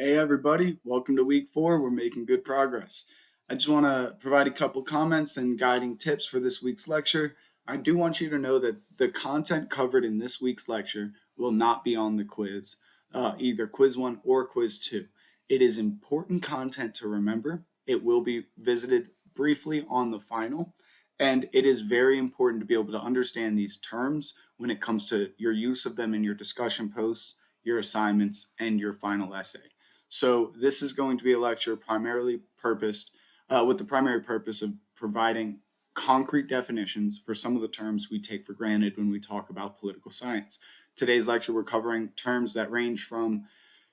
Hey everybody, welcome to week 4. We're making good progress. I just want to provide a couple comments and guiding tips for this week's lecture. I do want you to know that the content covered in this week's lecture will not be on the quiz, either quiz 1 or quiz 2. It is important content to remember. It will be visited briefly on the final, and it is very important to be able to understand these terms when it comes to your use of them in your discussion posts, your assignments, and your final essay. So this is going to be a lecture primarily purposed with the primary purpose of providing concrete definitions for some of the terms we take for granted when we talk about political science. Today's lecture, we're covering terms that range from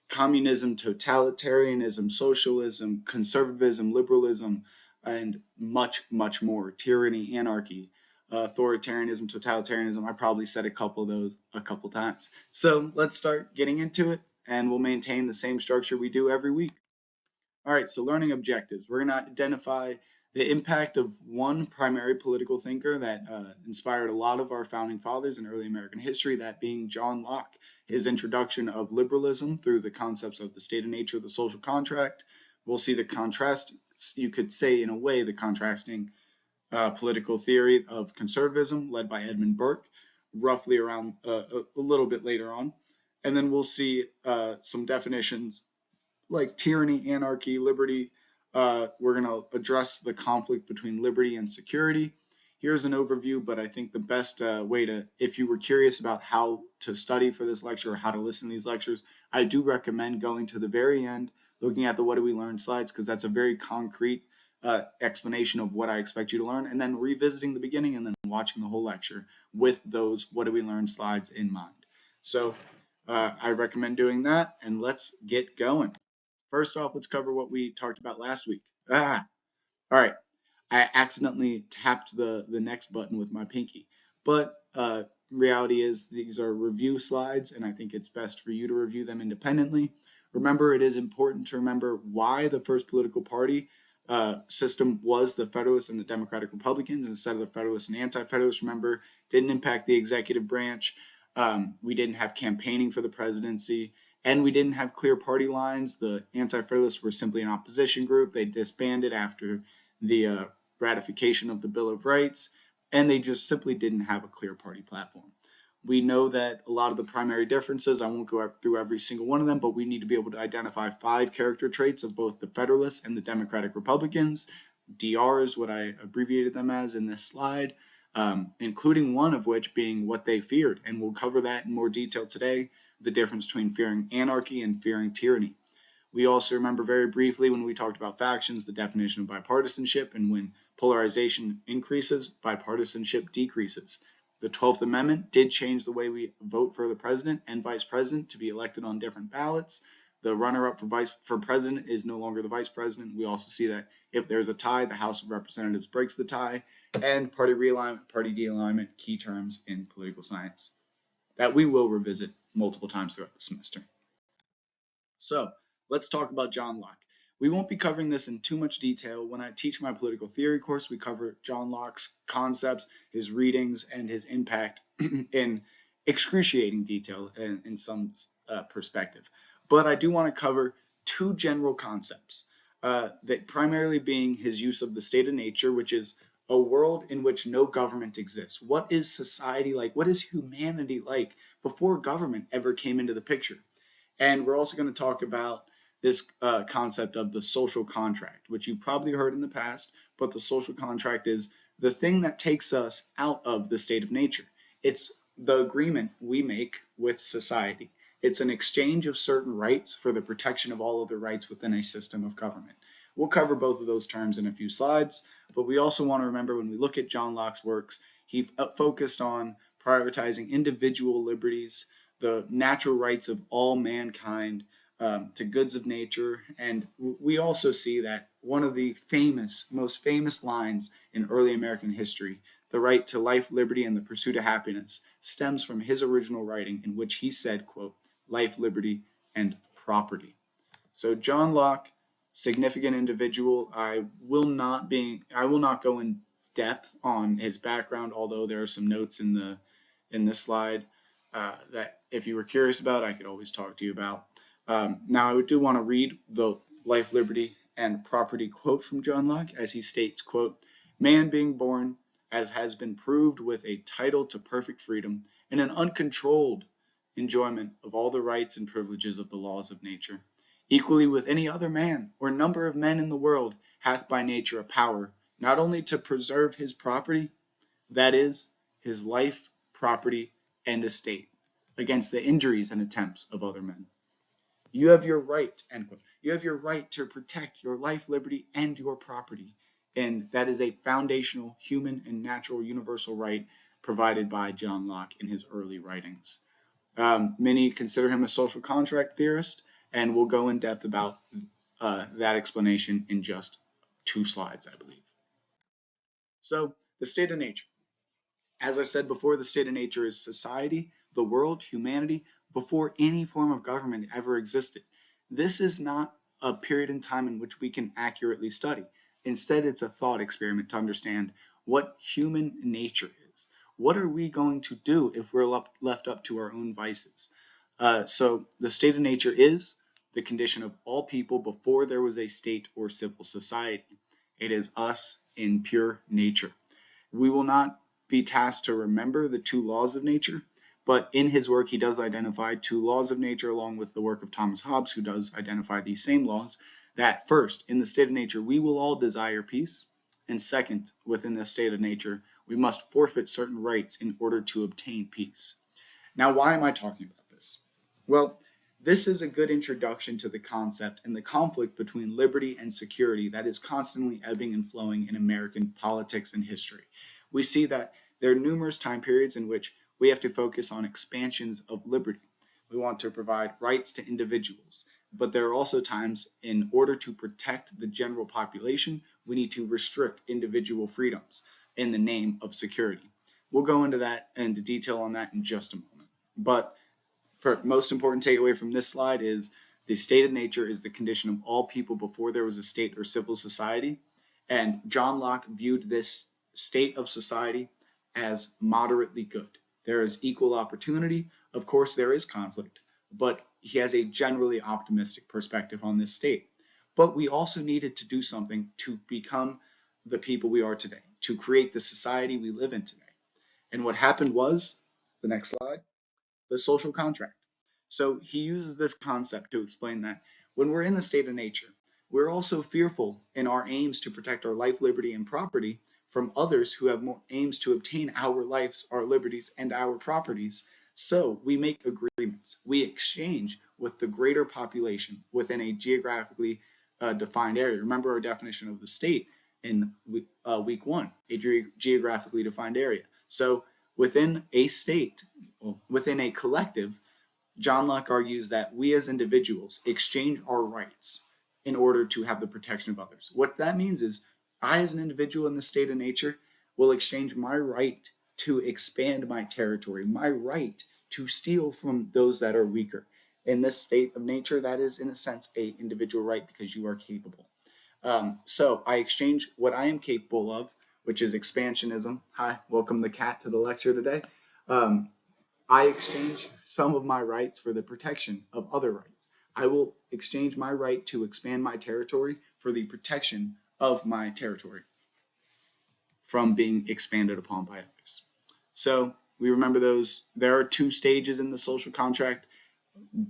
communism, totalitarianism, socialism, conservatism, liberalism, and much, much more. Tyranny, anarchy, authoritarianism, totalitarianism. I probably said a couple of those a couple times. So let's start getting into it, and we'll maintain the same structure we do every week. All right, so learning objectives. We're going to identify the impact of one primary political thinker that inspired a lot of our founding fathers in early American history, that being John Locke. His introduction of liberalism through the concepts of the state of nature, the social contract. We'll see the contrast, you could say in a way, the contrasting political theory of conservatism led by Edmund Burke, roughly around a little bit later on. And then we'll see some definitions like tyranny, anarchy, liberty. We're going to address the conflict between liberty and security. Here's an overview, but I think the best way to, if you were curious about how to study for this lecture or how to listen to these lectures, I do recommend going to the very end, looking at the what do we learn slides, because that's a very concrete explanation of what I expect you to learn, and then revisiting the beginning and then watching the whole lecture with those what do we learn slides in mind. So I recommend doing that, and let's get going. First off, let's cover what we talked about last week. All right. I accidentally tapped the next button with my pinky. But reality is these are review slides, and I think it's best for you to review them independently. Remember, it is important to remember why the first political party system was the Federalists and the Democratic Republicans instead of the Federalists and Anti-Federalists. Remember, didn't impact the executive branch. We didn't have campaigning for the presidency. And we didn't have clear party lines. The Anti-Federalists were simply an opposition group. They disbanded after the ratification of the Bill of Rights, and they just simply didn't have a clear party platform. We know that a lot of the primary differences, I won't go through every single one of them, but we need to be able to identify 5 character traits of both the Federalists and the Democratic Republicans. DR is what I abbreviated them as in this slide, including one of which being what they feared, and we'll cover that in more detail today, the difference between fearing anarchy and fearing tyranny. We also remember very briefly when we talked about factions, the definition of bipartisanship, and when polarization increases, bipartisanship decreases. The 12th Amendment did change the way we vote for the president and vice president to be elected on different ballots. The runner-up for president is no longer the vice president. We also see that if there's a tie, the House of Representatives breaks the tie, and party realignment, party de-alignment, key terms in political science that we will revisit multiple times throughout the semester. So let's talk about John Locke. We won't be covering this in too much detail. When I teach my political theory course, we cover John Locke's concepts, his readings, and his impact in excruciating detail in some perspective. But I do want to cover 2 general concepts, that primarily being his use of the state of nature, which is a world in which no government exists. What is society like? What is humanity like before government ever came into the picture? And we're also going to talk about this concept of the social contract, which you've probably heard in the past, but the social contract is the thing that takes us out of the state of nature. It's the agreement we make with society. It's an exchange of certain rights for the protection of all other rights within a system of government. We'll cover both of those terms in a few slides, but we also want to remember when we look at John Locke's works, he focused on prioritizing individual liberties, the natural rights of all mankind, to goods of nature. And we also see that one of the most famous lines in early American history, the right to life, liberty, and the pursuit of happiness, stems from his original writing in which he said, quote, life, liberty, and property. So John Locke, significant individual. I will not go in depth on his background, although there are some notes in this slide that if you were curious about, I could always talk to you about. Now, I do want to read the life, liberty, and property quote from John Locke as he states, quote, "Man being born, as has been proved, with a title to perfect freedom and an uncontrolled enjoyment of all the rights and privileges of the laws of nature, equally with any other man or number of men in the world, hath by nature a power not only to preserve his property, that is, his life, property, and estate, against the injuries and attempts of other men. You have your right," end quote. "You have your right to protect your life, liberty, and your property." And that is a foundational human and natural universal right provided by John Locke in his early writings. Many consider him a social contract theorist, and we'll go in depth about that explanation in just 2 slides, I believe. So, the state of nature. As I said before, the state of nature is society, the world, humanity, before any form of government ever existed. This is not a period in time in which we can accurately study. Instead, it's a thought experiment to understand what human nature is. What are we going to do if we're left up to our own vices? So the state of nature is the condition of all people before there was a state or civil society. It is us in pure nature. We will not be tasked to remember the 2 laws of nature, but in his work he does identify 2 laws of nature along with the work of Thomas Hobbes, who does identify these same laws, that first, in the state of nature, we will all desire peace, and second, within the state of nature, we must forfeit certain rights in order to obtain peace. Now, why am I talking about this? Well, this is a good introduction to the concept and the conflict between liberty and security that is constantly ebbing and flowing in American politics and history. We see that there are numerous time periods in which we have to focus on expansions of liberty. We want to provide rights to individuals, but there are also times in order to protect the general population, we need to restrict individual freedoms in the name of security. We'll go into that into detail on that in just a moment. But for most important takeaway from this slide is the state of nature is the condition of all people before there was a state or civil society. And John Locke viewed this state of society as moderately good. There is equal opportunity. Of course, there is conflict, but he has a generally optimistic perspective on this state. But we also needed to do something to become the people we are today, to create the society we live in today. And what happened was, the next slide, the social contract. So he uses this concept to explain that when we're in the state of nature, we're also fearful in our aims to protect our life, liberty, and property from others who have more aims to obtain our lives, our liberties, and our properties. So we make agreements. We exchange with the greater population within a geographically defined area. Remember our definition of the state in week 1, a geographically defined area. So within a state, within a collective, John Locke argues that we as individuals exchange our rights in order to have the protection of others. What that means is I, as an individual in the state of nature, will exchange my right to expand my territory, my right to steal from those that are weaker. In this state of nature, that is, in a sense, a individual right because you are capable. So I exchange what I am capable of, which is expansionism. Hi, welcome the cat to the lecture today. I exchange some of my rights for the protection of other rights. I will exchange my right to expand my territory for the protection of my territory from being expanded upon by others. So we remember those. There are 2 stages in the social contract.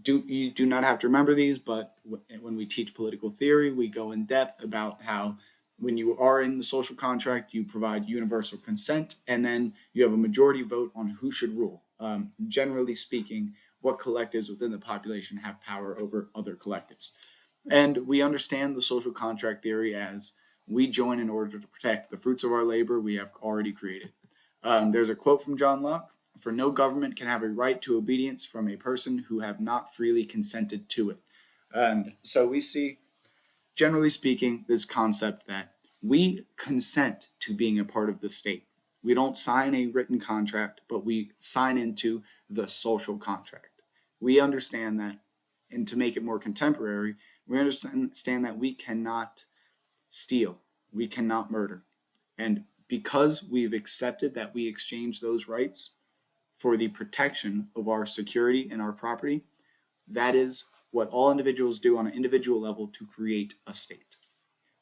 You do not have to remember these, but when we teach political theory, we go in depth about how when you are in the social contract, you provide universal consent, and then you have a majority vote on who should rule. Generally speaking, what collectives within the population have power over other collectives. And we understand the social contract theory as we join in order to protect the fruits of our labor we have already created. There's a quote from John Locke: "For no government can have a right to obedience from a person who have not freely consented to it." And so we see, generally speaking, this concept that we consent to being a part of the state. We don't sign a written contract, but we sign into the social contract. We understand that, and to make it more contemporary, we understand that we cannot steal, we cannot murder. And because we've accepted that we exchange those rights for the protection of our security and our property, that is what all individuals do on an individual level to create a state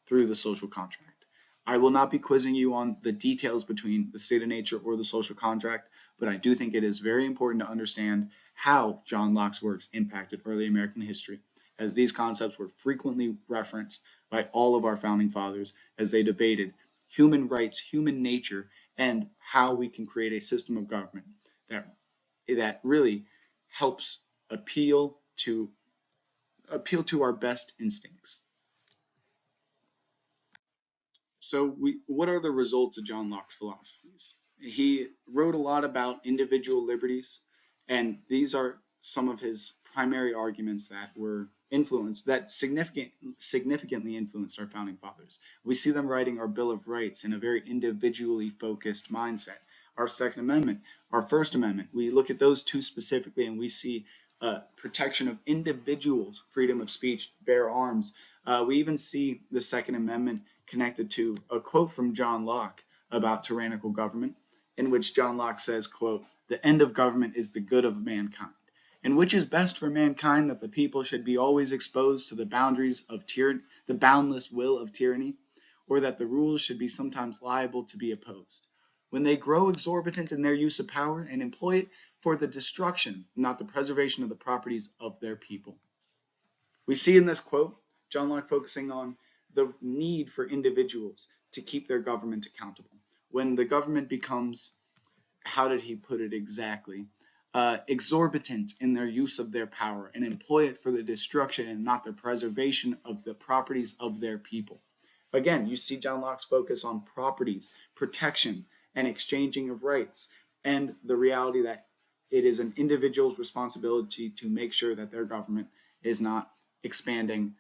through the social contract. I will not be quizzing you on the details between the state of nature or the social contract, but I do think it is very important to understand how John Locke's works impacted early American history, as these concepts were frequently referenced by all of our founding fathers as they debated human rights, human nature, and how we can create a system of government that really helps appeal to our best instincts. So what are the results of John Locke's philosophies? He wrote a lot about individual liberties, and these are some of his primary arguments that significantly influenced our founding fathers. We see them writing our Bill of Rights in a very individually focused mindset. Our Second Amendment, our First Amendment, we look at those two specifically, and we see protection of individuals, freedom of speech, bear arms. We even see the Second Amendment connected to a quote from John Locke about tyrannical government, in which John Locke says, quote, "The end of government is the good of mankind, and which is best for mankind, that the people should be always exposed to the boundaries of the boundless will of tyranny, or that the rules should be sometimes liable to be opposed, when they grow exorbitant in their use of power and employ it for the destruction, not the preservation of the properties of their people." We see in this quote John Locke focusing on the need for individuals to keep their government accountable. When the government becomes, how did he put it exactly, exorbitant in their use of their power and employ it for the destruction and not the preservation of the properties of their people. Again, you see John Locke's focus on properties, protection, and exchanging of rights, and the reality that it is an individual's responsibility to make sure that their government is not expanding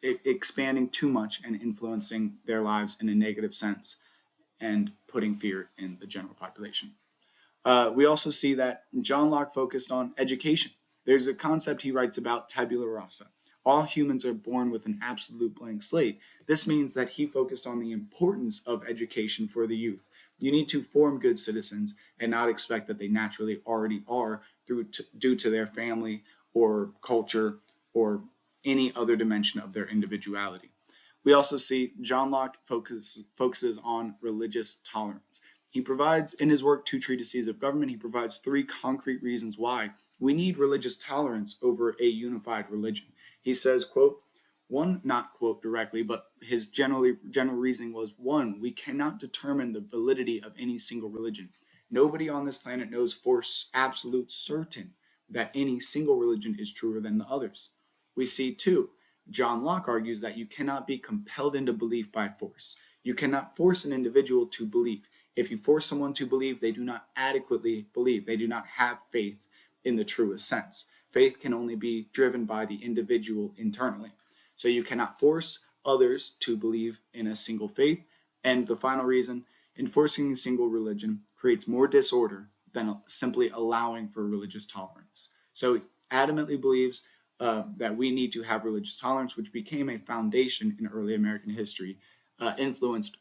expanding too much and influencing their lives in a negative sense and putting fear in the general population. We also see that John Locke focused on education. There's a concept he writes about, tabula rasa. All humans are born with an absolute blank slate. This means that he focused on the importance of education for the youth. You need to form good citizens and not expect that they naturally already are due to their family or culture or any other dimension of their individuality. We also see John Locke focuses on religious tolerance. He provides, in his work, Two Treatises of Government, he provides 3 concrete reasons why we need religious tolerance over a unified religion. He says, quote, one, not quote directly, but his general reasoning was, 1, we cannot determine the validity of any single religion. Nobody on this planet knows for absolute certain that any single religion is truer than the others. We see, 2, John Locke argues that you cannot be compelled into belief by force. You cannot force an individual to believe. If you force someone to believe, they do not adequately believe. They do not have faith in the truest sense. Faith can only be driven by the individual internally. So you cannot force others to believe in a single faith. And the final reason, enforcing a single religion creates more disorder than simply allowing for religious tolerance. So he adamantly believes that we need to have religious tolerance, which became a foundation in early American history, influenced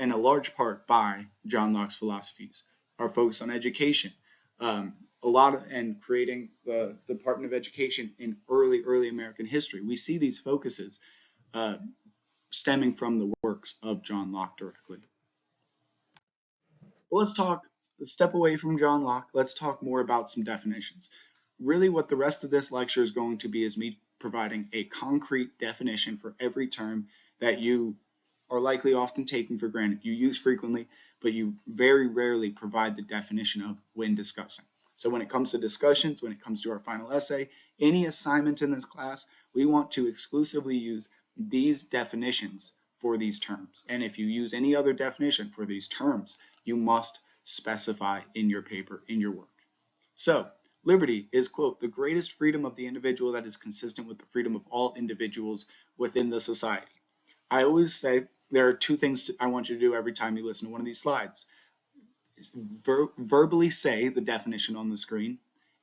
in a large part by John Locke's philosophies. Our focus on education, and creating the Department of Education in early American history. We see these focuses stemming from the works of John Locke directly. Well, let's step away from John Locke. Let's talk more about some definitions. Really, what the rest of this lecture is going to be is me providing a concrete definition for every term that you are likely often taken for granted. You use frequently, but you very rarely provide the definition of when discussing. So when it comes to discussions, when it comes to our final essay, any assignment in this class, we want to exclusively use these definitions for these terms. And if you use any other definition for these terms, you must specify in your paper, in your work. So, liberty is, quote, the greatest freedom of the individual that is consistent with the freedom of all individuals within the society. I always say there are 2 things I want you to do every time you listen to one of these slides. Verbally say the definition on the screen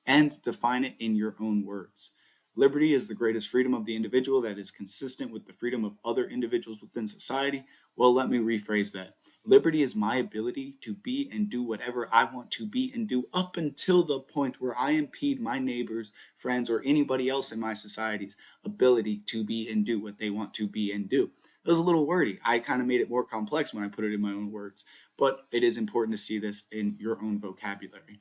and define it in your own words. Liberty is the greatest freedom of the individual that is consistent with the freedom of other individuals within society. Well, let me rephrase that. Liberty is my ability to be and do whatever I want to be and do up until the point where I impede my neighbors, friends, or anybody else in my society's ability to be and do what they want to be and do. It was a little wordy. I kind of made it more complex when I put it in my own words, but it is important to see this in your own vocabulary.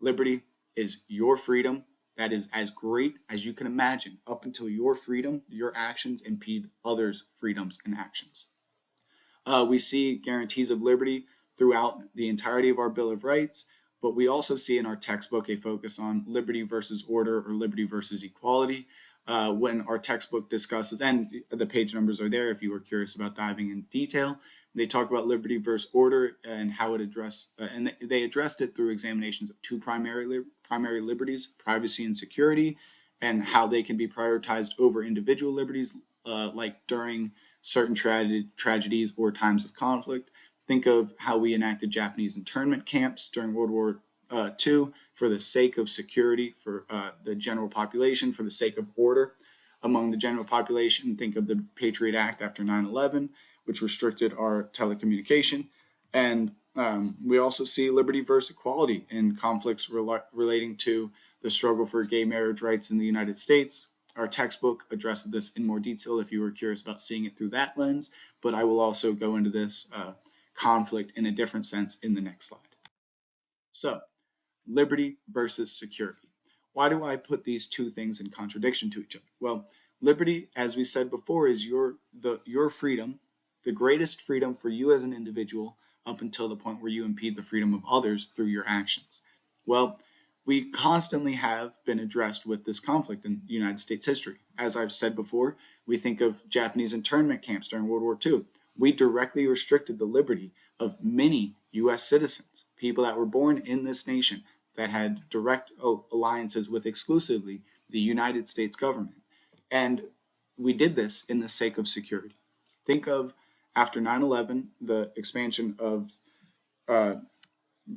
Liberty is your freedom that is as great as you can imagine up until your freedom, your actions impede others' freedoms and actions. We see guarantees of liberty throughout the entirety of our Bill of Rights, but we also see in our textbook a focus on liberty versus order or liberty versus equality. When our textbook discusses, and the page numbers are there if you were curious about diving in detail, they talk about liberty versus order and how it addressed, and they addressed it through examinations of two primary liberties, privacy and security, and how they can be prioritized over individual liberties, like during certain tragedies or times of conflict. Think of how we enacted Japanese internment camps during World War II for the sake of security for the general population, for the sake of order among the general population. Think of the Patriot Act after 9/11, which restricted our telecommunication. And we also see liberty versus equality in conflicts relating to the struggle for gay marriage rights in the United States. Our textbook addresses this in more detail if you were curious about seeing it through that lens, but I will also go into this conflict in a different sense in the next slide. So, liberty versus security. Why do I put these two things in contradiction to each other? Well, liberty, as we said before, is your freedom, the greatest freedom for you as an individual up until the point where you impede the freedom of others through your actions. Well, we constantly have been addressed with this conflict in United States history. As I've said before, we think of Japanese internment camps during World War II. We directly restricted the liberty of many U.S. citizens, people that were born in this nation, that had direct alliances with exclusively the United States government. And we did this in the sake of security. Think of after 9/11, the expansion of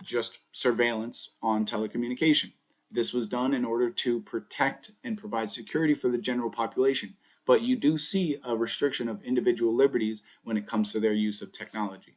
just surveillance on telecommunication. This was done in order to protect and provide security for the general population. But you do see a restriction of individual liberties when it comes to their use of technology.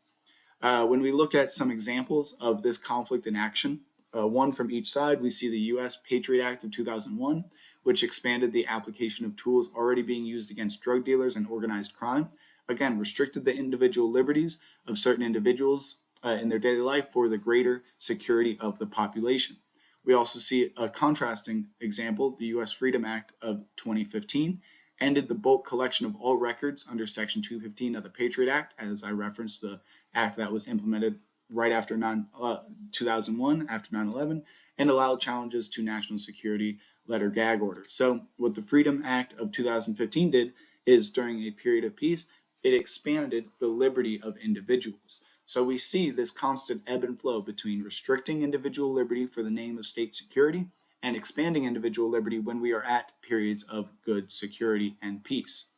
When we look at some examples of this conflict in action, one from each side, we see the U.S. Patriot Act of 2001, which expanded the application of tools already being used against drug dealers and organized crime. Again, restricted the individual liberties of certain individuals in their daily life for the greater security of the population. We also see a contrasting example, the U.S. Freedom Act of 2015, ended the bulk collection of all records under Section 215 of the Patriot Act, as I referenced the act that was implemented right after 2001, after 9/11, and allowed challenges to national security letter gag orders. So what the Freedom Act of 2015 did is during a period of peace, it expanded the liberty of individuals. So we see this constant ebb and flow between restricting individual liberty for the name of state security and expanding individual liberty when we are at periods of good security and peace.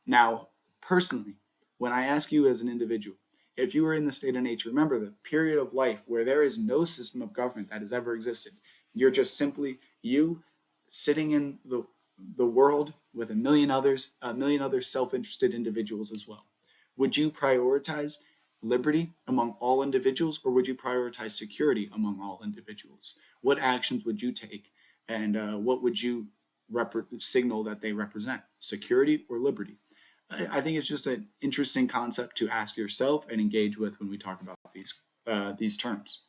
Now, personally, when I ask you as an individual, if you were in the state of nature, remember the period of life where there is no system of government that has ever existed. You're just simply you sitting in the world with a million other self-interested individuals as well. Would you prioritize liberty among all individuals, or would you prioritize security among all individuals? What actions would you take, and what would you signal that they represent, security or liberty? I think it's just an interesting concept to ask yourself and engage with when we talk about these terms.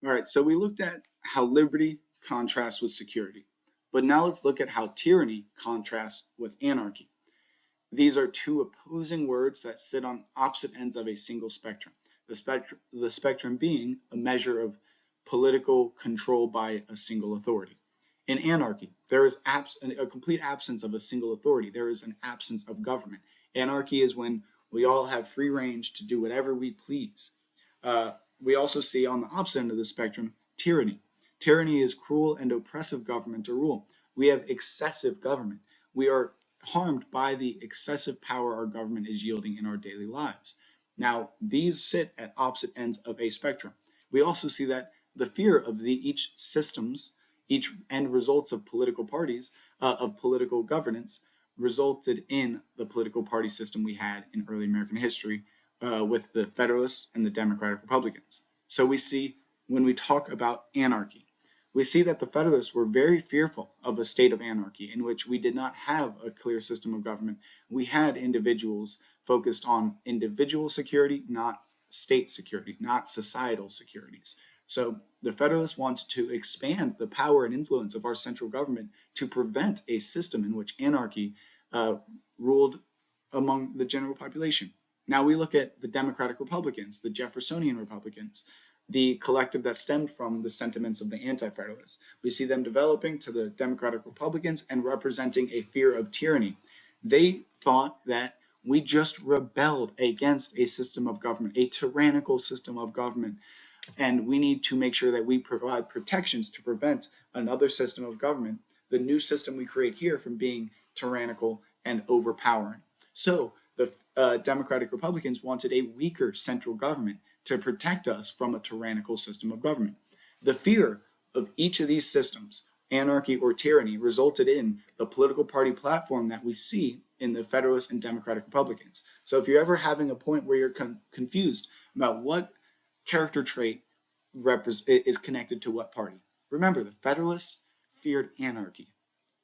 All right, so we looked at how liberty contrasts with security, but now let's look at how tyranny contrasts with anarchy. These are two opposing words that sit on opposite ends of a single spectrum. The spectrum being a measure of political control by a single authority. In anarchy, there is a complete absence of a single authority. There is an absence of government. Anarchy is when we all have free range to do whatever we please. We also see on the opposite end of the spectrum, tyranny. Tyranny is cruel and oppressive government or rule. We have excessive government. We are harmed by the excessive power our government is yielding in our daily lives. Now, these sit at opposite ends of a spectrum. We also see that the fear of each end results of political parties, of political governance, resulted in the political party system we had in early American history with the Federalists and the Democratic Republicans. So we see when we talk about anarchy, we see that the Federalists were very fearful of a state of anarchy in which we did not have a clear system of government. We had individuals focused on individual security, not state security, not societal securities. So the Federalists wanted to expand the power and influence of our central government to prevent a system in which anarchy ruled among the general population. Now we look at the Democratic Republicans, the Jeffersonian Republicans, the collective that stemmed from the sentiments of the Anti-Federalists. We see them developing to the Democratic Republicans and representing a fear of tyranny. They thought that we just rebelled against a system of government, a tyrannical system of government, and we need to make sure that we provide protections to prevent another system of government, the new system we create here, from being tyrannical and overpowering. So the Democratic Republicans wanted a weaker central government to protect us from a tyrannical system of government. The fear of each of these systems, anarchy or tyranny, resulted in the political party platform that we see in the Federalist and Democratic Republicans. So if you're ever having a point where you're confused about what character trait is connected to what party, remember the Federalists feared anarchy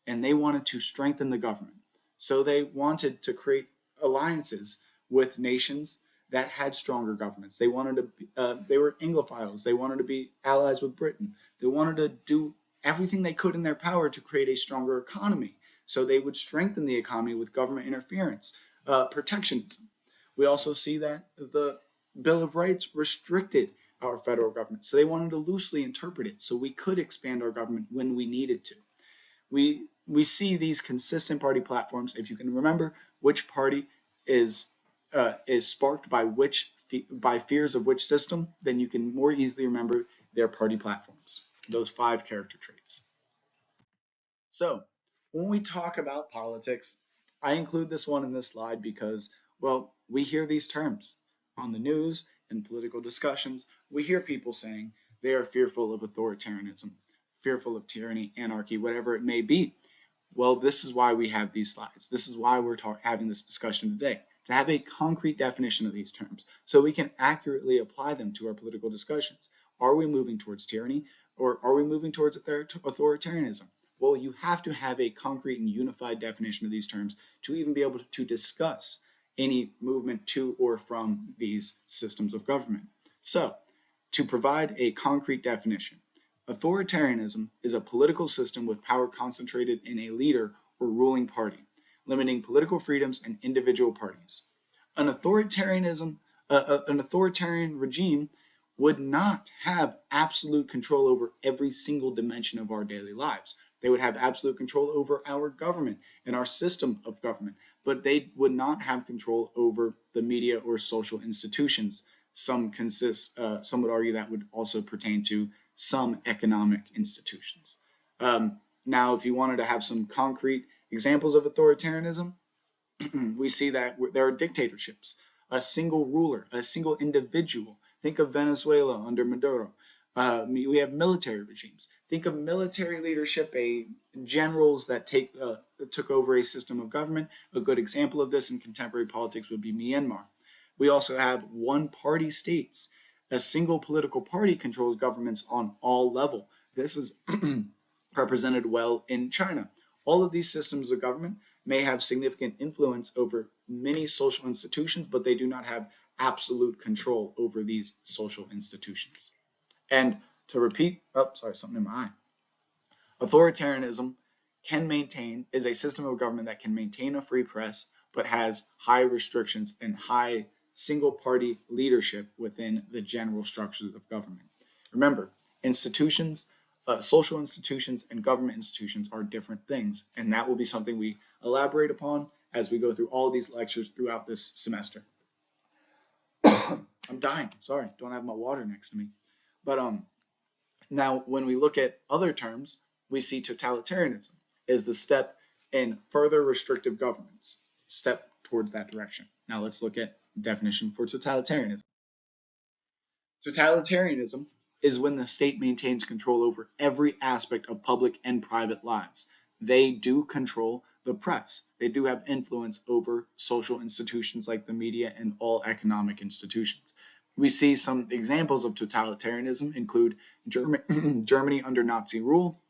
and they wanted to strengthen the government. So they wanted to create alliances with nations that had stronger governments. They wanted to. They were Anglophiles. They wanted to be allies with Britain. They wanted to do everything they could in their power to create a stronger economy. So they would strengthen the economy with government interference, protectionism. We also see that the Bill of Rights restricted our federal government. So they wanted to loosely interpret it so we could expand our government when we needed to. We see these consistent party platforms. If you can remember which party is sparked by fears of which system, then you can more easily remember their party platforms, those 5 character traits. So when we talk about politics, I include this one in this slide because, well, we hear these terms on the news and political discussions. We hear people saying they are fearful of authoritarianism, fearful of tyranny, anarchy, whatever it may be. Well, this is why we have these slides. This is why we're having this discussion today, to have a concrete definition of these terms so we can accurately apply them to our political discussions. Are we moving towards tyranny or are we moving towards authoritarianism? Well, you have to have a concrete and unified definition of these terms to even be able to discuss any movement to or from these systems of government. So, to provide a concrete definition, authoritarianism is a political system with power concentrated in a leader or ruling party, limiting political freedoms and individual parties. An authoritarian regime would not have absolute control over every single dimension of our daily lives. They would have absolute control over our government and our system of government, but they would not have control over the media or social institutions. Some would argue that would also pertain to some economic institutions. Now, if you wanted to have some concrete examples of authoritarianism, we see that there are dictatorships, a single ruler, a single individual. Think of Venezuela under Maduro. We have military regimes. Think of military leadership, generals that took over a system of government. A good example of this in contemporary politics would be Myanmar. We also have one-party states. A single political party controls governments on all levels. This is represented well in China. All of these systems of government may have significant influence over many social institutions, but they do not have absolute control over these social institutions. And to repeat, something in my eye. Authoritarianism is a system of government that can maintain a free press, but has high restrictions and high single-party leadership within the general structures of government. Remember, social institutions and government institutions are different things, and that will be something we elaborate upon as we go through all these lectures throughout this semester. I'm dying, sorry, don't have my water next to me. But now when we look at other terms, we see totalitarianism is the step in further restrictive governments, step towards that direction. Now let's look at the definition for totalitarianism. Totalitarianism is when the state maintains control over every aspect of public and private lives. They do control the press. They do have influence over social institutions like the media and all economic institutions. We see some examples of totalitarianism include Germany under Nazi rule,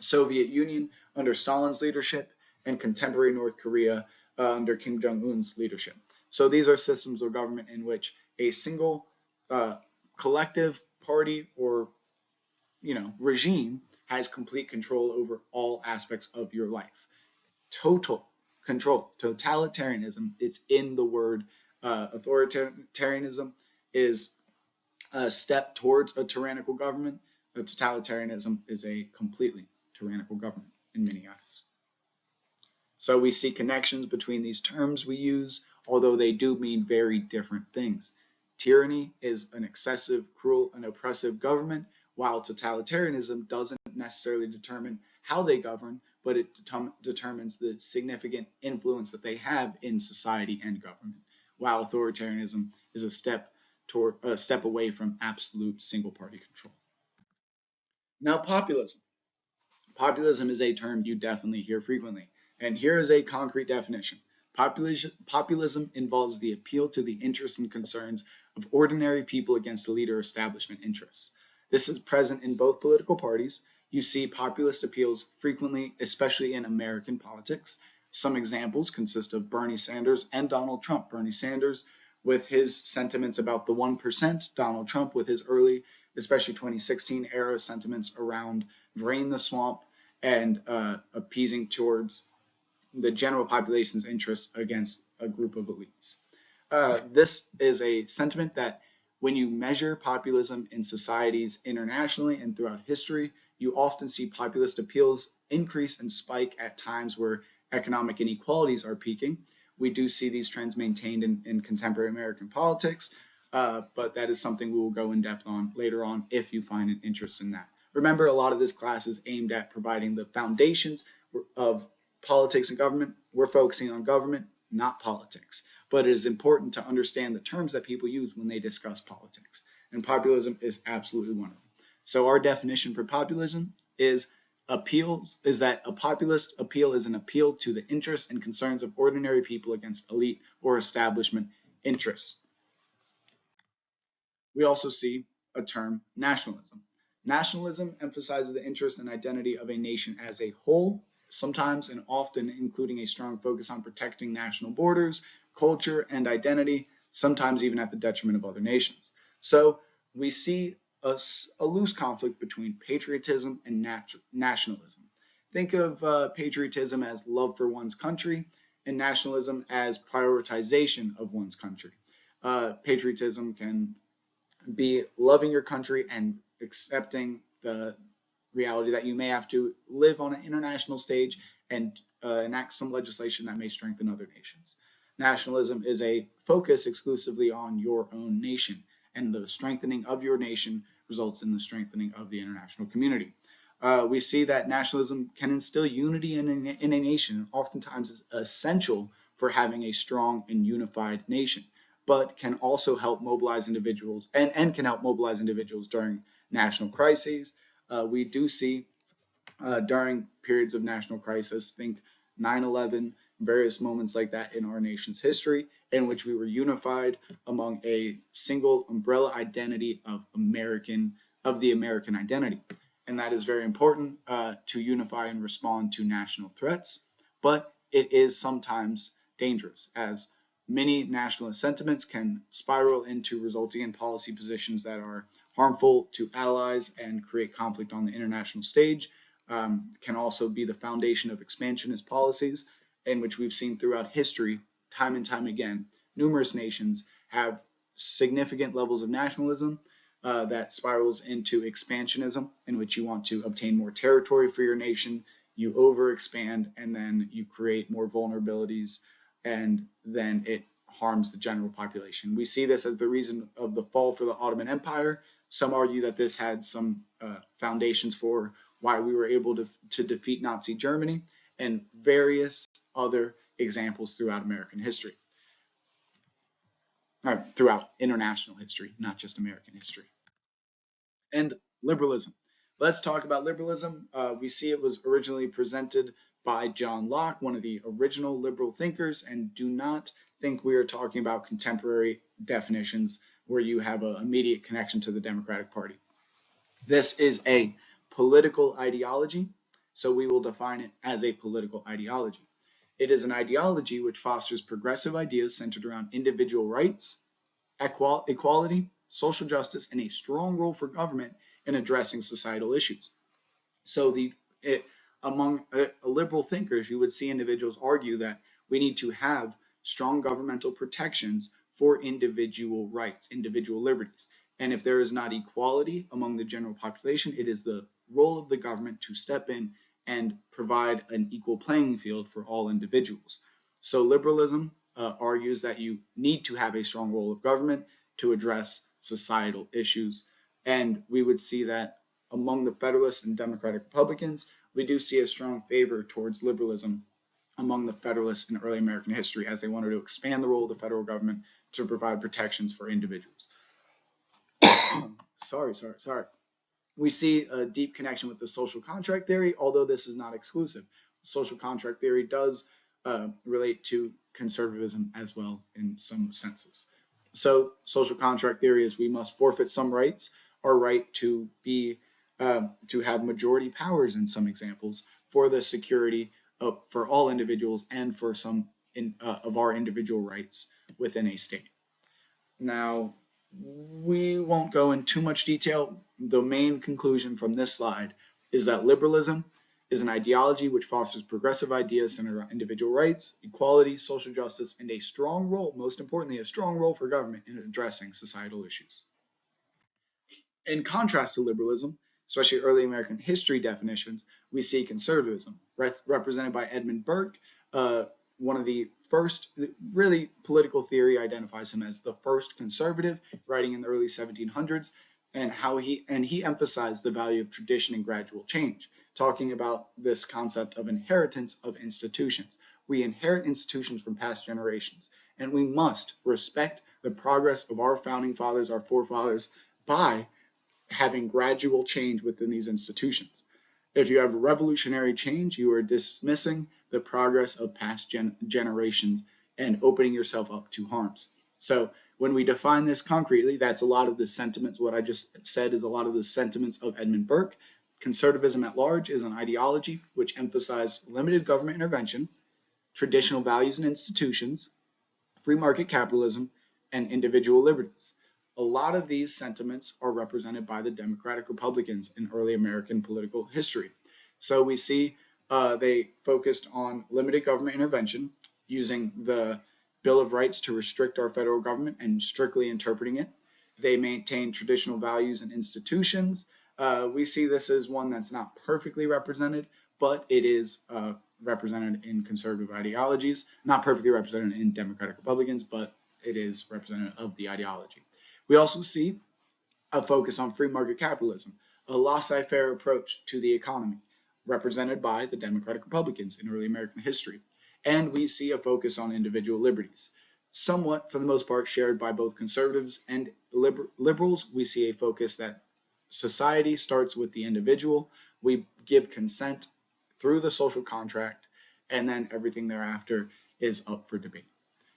Soviet Union under Stalin's leadership, and contemporary North Korea under Kim Jong-un's leadership. So these are systems of government in which a single uh, collective party or regime has complete control over all aspects of your life. Total control. Totalitarianism, it's in the word. Authoritarianism is a step towards a tyrannical government. Totalitarianism is a completely tyrannical government in many eyes. So we see connections between these terms we use, although they do mean very different things. Tyranny is an excessive, cruel, and oppressive government, while totalitarianism doesn't necessarily determine how they govern, but it determines the significant influence that they have in society and government, while authoritarianism is a step away from absolute single-party control. Now, populism. Populism is a term you definitely hear frequently, and here is a concrete definition. Populism involves the appeal to the interests and concerns of ordinary people against the leader establishment interests. This is present in both political parties. You see populist appeals frequently, especially in American politics. Some examples consist of Bernie Sanders and Donald Trump. Bernie Sanders with his sentiments about the 1%, Donald Trump with his early, especially 2016 era sentiments around drain the swamp and appeasing towards the general population's interests against a group of elites. This is a sentiment that when you measure populism in societies internationally and throughout history, you often see populist appeals increase and spike at times where economic inequalities are peaking. We do see these trends maintained in contemporary American politics, but that is something we will go in depth on later on if you find an interest in that. Remember, a lot of this class is aimed at providing the foundations of politics and government. We're focusing on government, not politics. But it is important to understand the terms that people use when they discuss politics. And populism is absolutely one of them. So our definition for populism is that a populist appeal is an appeal to the interests and concerns of ordinary people against elite or establishment interests. We also see a term, nationalism. Nationalism emphasizes the interest and identity of a nation as a whole, sometimes and often including a strong focus on protecting national borders, culture, and identity, sometimes even at the detriment of other nations. So we see a loose conflict between patriotism and nationalism. Think of patriotism as love for one's country and nationalism as prioritization of one's country. Patriotism can be loving your country and accepting the reality that you may have to live on an international stage and enact some legislation that may strengthen other nations. Nationalism is a focus exclusively on your own nation, and the strengthening of your nation results in the strengthening of the international community. We see that nationalism can instill unity in a nation, oftentimes is essential for having a strong and unified nation, but can also help mobilize individuals and can help mobilize individuals during national crises. We do see during periods of national crisis, think 9/11, various moments like that in our nation's history, in which we were unified among a single umbrella identity of the American identity. And that is very important to unify and respond to national threats, but it is sometimes dangerous, as many nationalist sentiments can spiral into resulting in policy positions that are harmful to allies and create conflict on the international stage. Can also be the foundation of expansionist policies, in which we've seen throughout history, time and time again, numerous nations have significant levels of nationalism that spirals into expansionism, in which you want to obtain more territory for your nation, you overexpand, and then you create more vulnerabilities, and then it harms the general population. We see this as the reason of the fall for the Ottoman Empire. Some argue that this had some foundations for why we were able to defeat Nazi Germany, and various other examples throughout American history. Throughout international history, not just American history. And liberalism. Let's talk about liberalism. We see it was originally presented by John Locke, one of the original liberal thinkers, and do not think we are talking about contemporary definitions where you have an immediate connection to the Democratic Party. This is a political ideology, so we will define it as a political ideology. It is an ideology which fosters progressive ideas centered around individual rights, equality, social justice, and a strong role for government in addressing societal issues. So among liberal thinkers, you would see individuals argue that we need to have strong governmental protections for individual rights, individual liberties. And if there is not equality among the general population, it is the role of the government to step in and provide an equal playing field for all individuals. So liberalism argues that you need to have a strong role of government to address societal issues. And we would see that among the Federalists and Democratic Republicans, we do see a strong favor towards liberalism among the Federalists in early American history, as they wanted to expand the role of the federal government to provide protections for individuals. sorry. We see a deep connection with the social contract theory, although this is not exclusive. Social contract theory does relate to conservatism as well in some senses. So social contract theory is we must forfeit some rights, our right to have majority powers in some examples for the security for all individuals and for some of our individual rights within a state. Now, we won't go in too much detail. The main conclusion from this slide is that liberalism is an ideology which fosters progressive ideas centered around individual rights, equality, social justice, and a strong role, most importantly, a strong role for government in addressing societal issues. In contrast to liberalism, especially early American history definitions, we see conservatism, represented by Edmund Burke. One of the first, really, political theory identifies him as the first conservative, writing in the early 1700s, and he emphasized the value of tradition and gradual change, talking about this concept of inheritance of institutions. We inherit institutions from past generations, and we must respect the progress of our founding fathers, our forefathers, by having gradual change within these institutions. If you have revolutionary change, you are dismissing the progress of past generations and opening yourself up to harms. So when we define this concretely, that's a lot of the sentiments. What I just said is a lot of the sentiments of Edmund Burke. Conservatism at large is an ideology which emphasizes limited government intervention, traditional values and institutions, free market capitalism, and individual liberties. A lot of these sentiments are represented by the Democratic Republicans in early American political history. So we see they focused on limited government intervention, using the Bill of Rights to restrict our federal government and strictly interpreting it. They maintain traditional values and institutions. We see this as one that's not perfectly represented, but it is represented in conservative ideologies, not perfectly represented in Democratic Republicans, but it is representative of the ideology. We also see a focus on free market capitalism, a laissez-faire approach to the economy, represented by the Democratic Republicans in early American history. And we see a focus on individual liberties, somewhat, for the most part, shared by both conservatives and liberals. We see a focus that society starts with the individual. We give consent through the social contract, and then everything thereafter is up for debate.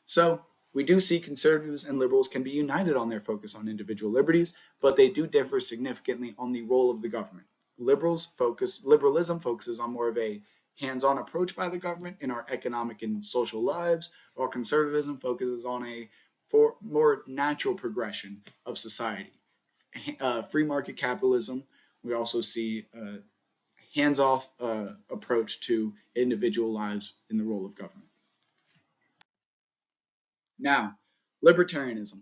So we do see conservatives and liberals can be united on their focus on individual liberties, but they do differ significantly on the role of the government. Liberalism focuses on more of a hands-on approach by the government in our economic and social lives, while conservatism focuses on a more natural progression of society. Free market capitalism, we also see a hands-off approach to individual lives in the role of government. Now, libertarianism.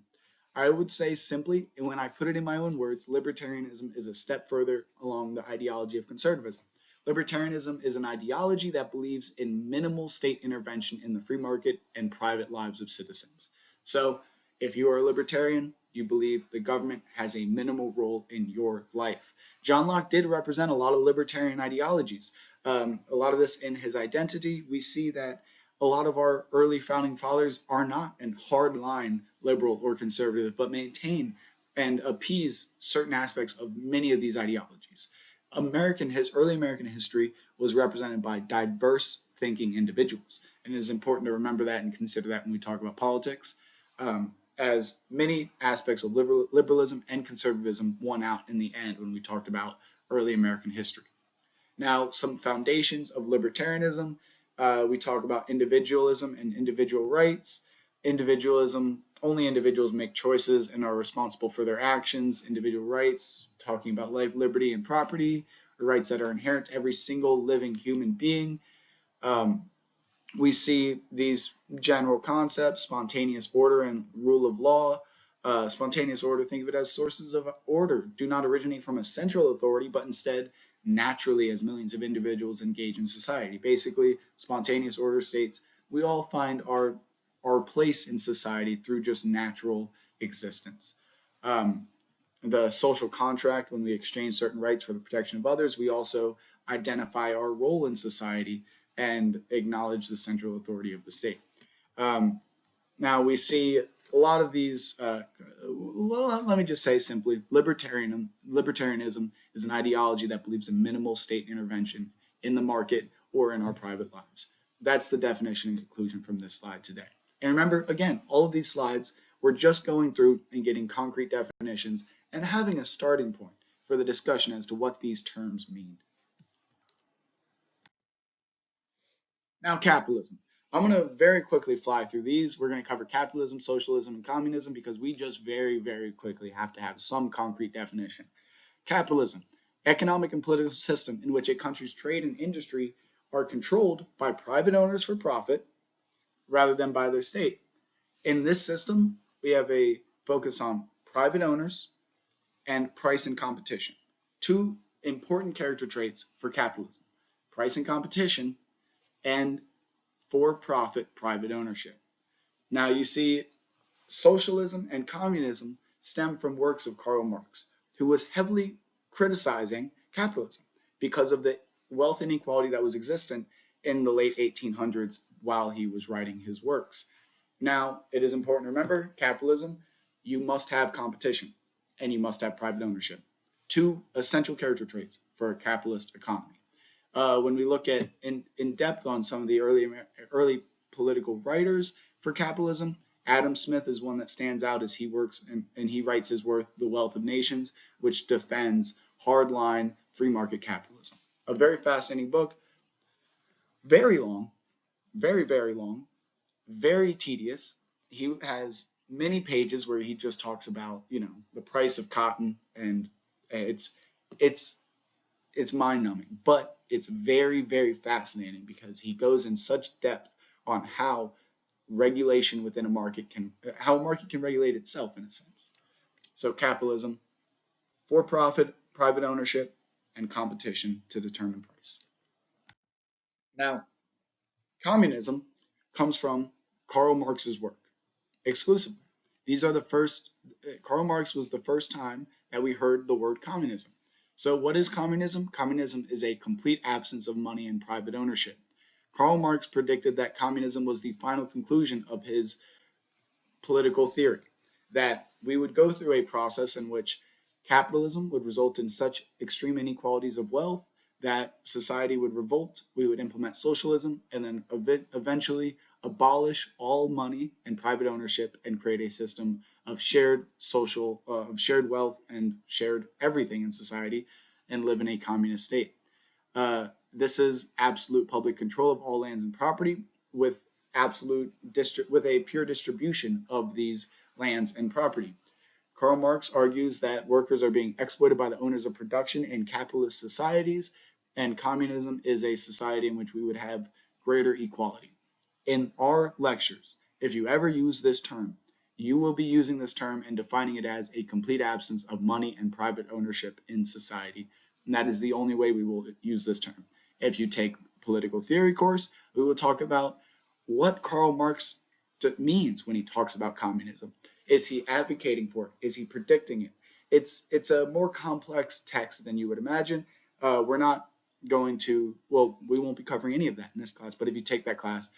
I would say simply, and when I put it in my own words, libertarianism is a step further along the ideology of conservatism. Libertarianism is an ideology that believes in minimal state intervention in the free market and private lives of citizens. So, if you are a libertarian, you believe the government has a minimal role in your life. John Locke did represent a lot of libertarian ideologies. A lot of this in his identity. We see that a lot of our early founding fathers are not in hardline liberal or conservative, but maintain and appease certain aspects of many of these ideologies. Early American history was represented by diverse thinking individuals. And it is important to remember that and consider that when we talk about politics, as many aspects of liberalism and conservatism won out in the end when we talked about early American history. Now, some foundations of libertarianism. We talk about individualism and individual rights. Individualism, only individuals make choices and are responsible for their actions. Individual rights, talking about life, liberty, and property, rights that are inherent to every single living human being. Um, we see these general concepts: spontaneous order and rule of law. Spontaneous order, think of it as sources of order, do not originate from a central authority, but instead naturally as millions of individuals engage in society. Basically, spontaneous order states we all find our place in society through just natural existence. Um, the social contract, when we exchange certain rights for the protection of others, we also identify our role in society and acknowledge the central authority of the state. Um, Now we see a lot of these. Well, let me just say simply, libertarianism is an ideology that believes in minimal state intervention in the market or in our private lives. That's the definition and conclusion from this slide today. And remember, again, all of these slides, we're just going through and getting concrete definitions and having a starting point for the discussion as to what these terms mean. Now, capitalism. I'm going to very quickly fly through these. We're going to cover capitalism, socialism, and communism because we just very, very quickly have to have some concrete definition. Capitalism, economic and political system in which a country's trade and industry are controlled by private owners for profit rather than by their state. In this system, we have a focus on private owners and price and competition. Two important character traits for capitalism: price and competition, and for-profit private ownership. Now you see, socialism and communism stem from works of Karl Marx, who was heavily criticizing capitalism because of the wealth inequality that was existent in the late 1800s while he was writing his works. Now, it is important to remember, capitalism, you must have competition and you must have private ownership. Two essential character traits for a capitalist economy. When we look at in depth on some of the early political writers for capitalism, Adam Smith is one that stands out as he works and he writes his work, The Wealth of Nations, which defends hardline free market capitalism. A very fascinating book, very long, very, very long, very tedious. He has many pages where he just talks about, the price of cotton, and it's it's it's mind-numbing, but it's very, very fascinating because he goes in such depth on how regulation within a market how a market can regulate itself in a sense. So capitalism, for-profit, private ownership, and competition to determine price. Now, communism comes from Karl Marx's work exclusively. These are the first, Karl Marx was the first time that we heard the word communism. So what is communism? Communism is a complete absence of money and private ownership. Karl Marx predicted that communism was the final conclusion of his political theory, that we would go through a process in which capitalism would result in such extreme inequalities of wealth that society would revolt, we would implement socialism, and then eventually abolish all money and private ownership and create a system of shared shared wealth and shared everything in society and live in a communist state. This is absolute public control of all lands and property with with a pure distribution of these lands and property. Karl Marx argues that workers are being exploited by the owners of production in capitalist societies, and communism is a society in which we would have greater equality. In our lectures, if you ever use this term, you will be using this term and defining it as a complete absence of money and private ownership in society. And that is the only way we will use this term. If you take political theory course, we will talk about what Karl Marx means when he talks about communism. Is he advocating for it? Is he predicting it? It's a more complex text than you would imagine. We're not going to, well, we won't be covering any of that in this class, but if you take that class,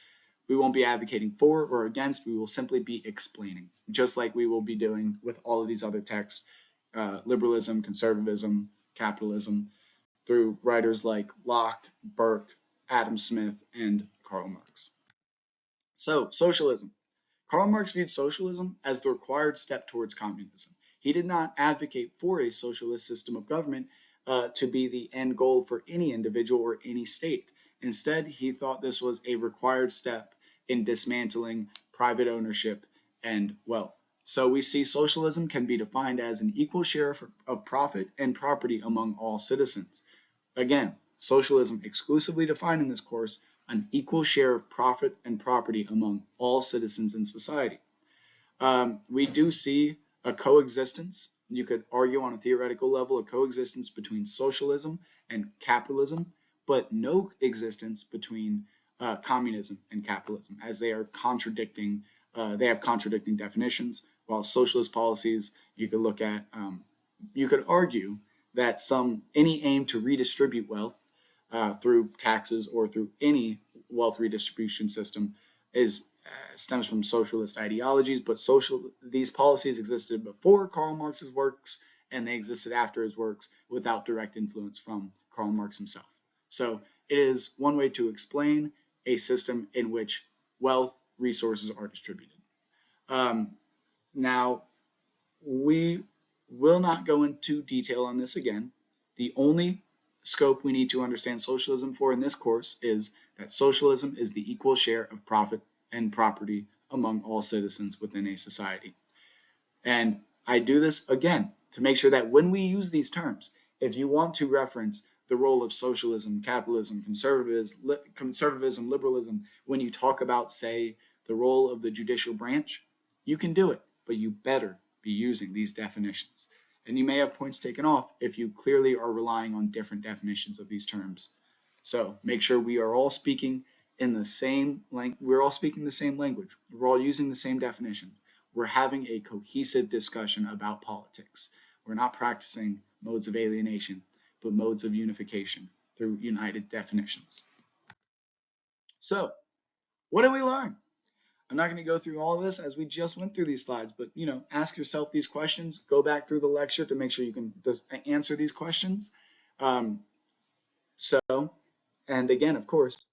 we won't be advocating for or against, we will simply be explaining, just like we will be doing with all of these other texts, liberalism, conservatism, capitalism, through writers like Locke, Burke, Adam Smith, and Karl Marx. So, socialism. Karl Marx viewed socialism as the required step towards communism. He did not advocate for a socialist system of government to be the end goal for any individual or any state. Instead, he thought this was a required step in dismantling private ownership and wealth. So we see socialism can be defined as an equal share of profit and property among all citizens. Again, socialism exclusively defined in this course, an equal share of profit and property among all citizens in society. We do see a coexistence. You could argue on a theoretical level a coexistence between socialism and capitalism, but no existence between communism and capitalism, as they are contradicting. They have contradicting definitions. While socialist policies, you could look at, you could argue that any aim to redistribute wealth through taxes or through any wealth redistribution system stems from socialist ideologies, but these policies existed before Karl Marx's works and they existed after his works without direct influence from Karl Marx himself. So it is one way to explain a system in which wealth resources are distributed. Now, we will not go into detail on this again. The only scope we need to understand socialism for in this course is that socialism is the equal share of profit and property among all citizens within a society. And I do this again to make sure that when we use these terms, if you want to reference the role of socialism, capitalism, conservatism, liberalism, when you talk about, say, the role of the judicial branch, you can do it, but you better be using these definitions. And you may have points taken off if you clearly are relying on different definitions of these terms. So make sure we are all speaking in the same language. We're all speaking the same language. We're all using the same definitions. We're having a cohesive discussion about politics. We're not practicing modes of alienation, but modes of unification through united definitions. So, what did we learn? I'm not going to go through all of this as we just went through these slides, but ask yourself these questions. Go back through the lecture to make sure you can answer these questions. And again, of course,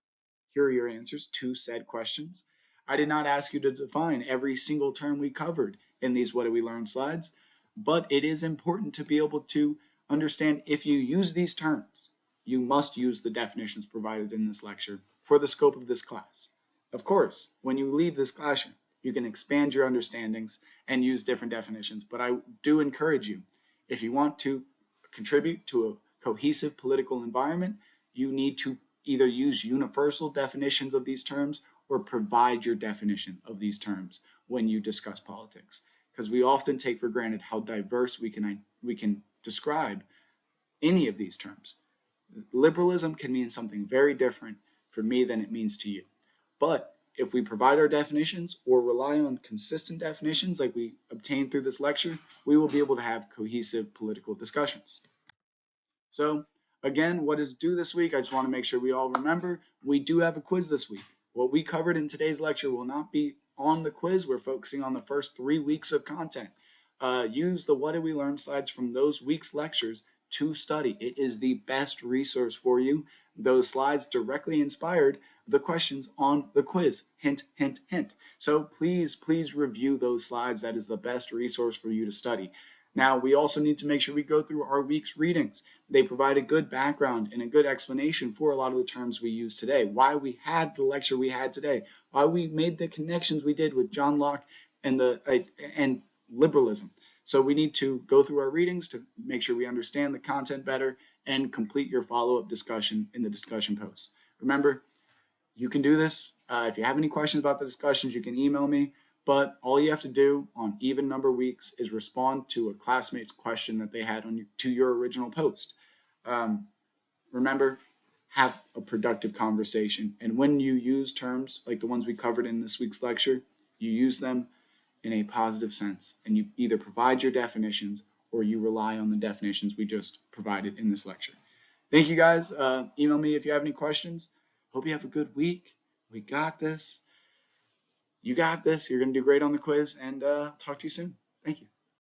here are your answers to said questions. I did not ask you to define every single term we covered in these What Did We Learn slides, but it is important to be able to understand if you use these terms, you must use the definitions provided in this lecture for the scope of this class. Of course, when you leave this classroom, you can expand your understandings and use different definitions, but I do encourage you, if you want to contribute to a cohesive political environment, you need to either use universal definitions of these terms or provide your definition of these terms when you discuss politics. Because we often take for granted how diverse we can describe any of these terms. Liberalism can mean something very different for me than it means to you. But if we provide our definitions or rely on consistent definitions like we obtained through this lecture, we will be able to have cohesive political discussions. So again, what is due this week? I just want to make sure we all remember we do have a quiz this week. What we covered in today's lecture will not be on the quiz. We're focusing on the first 3 weeks of content. Use the What Did We Learn slides from those week's lectures to study. It is the best resource for you. Those slides directly inspired the questions on the quiz. Hint, hint, hint. So please review those slides. That is the best resource for you to study. Now, we also need to make sure we go through our week's readings. They provide a good background and a good explanation for a lot of the terms we use today, why we had the lecture we had today, why we made the connections we did with John Locke and liberalism. So we need to go through our readings to make sure we understand the content better and complete your follow-up discussion in the discussion posts. Remember, you can do this. If you have any questions about the discussions, you can email me. But all you have to do on even number weeks is respond to a classmate's question that they had to your original post. Remember, have a productive conversation. And when you use terms like the ones we covered in this week's lecture, you use them in a positive sense. And you either provide your definitions or you rely on the definitions we just provided in this lecture. Thank you guys. Email me if you have any questions. Hope you have a good week. We got this. You got this. You're going to do great on the quiz, and talk to you soon. Thank you.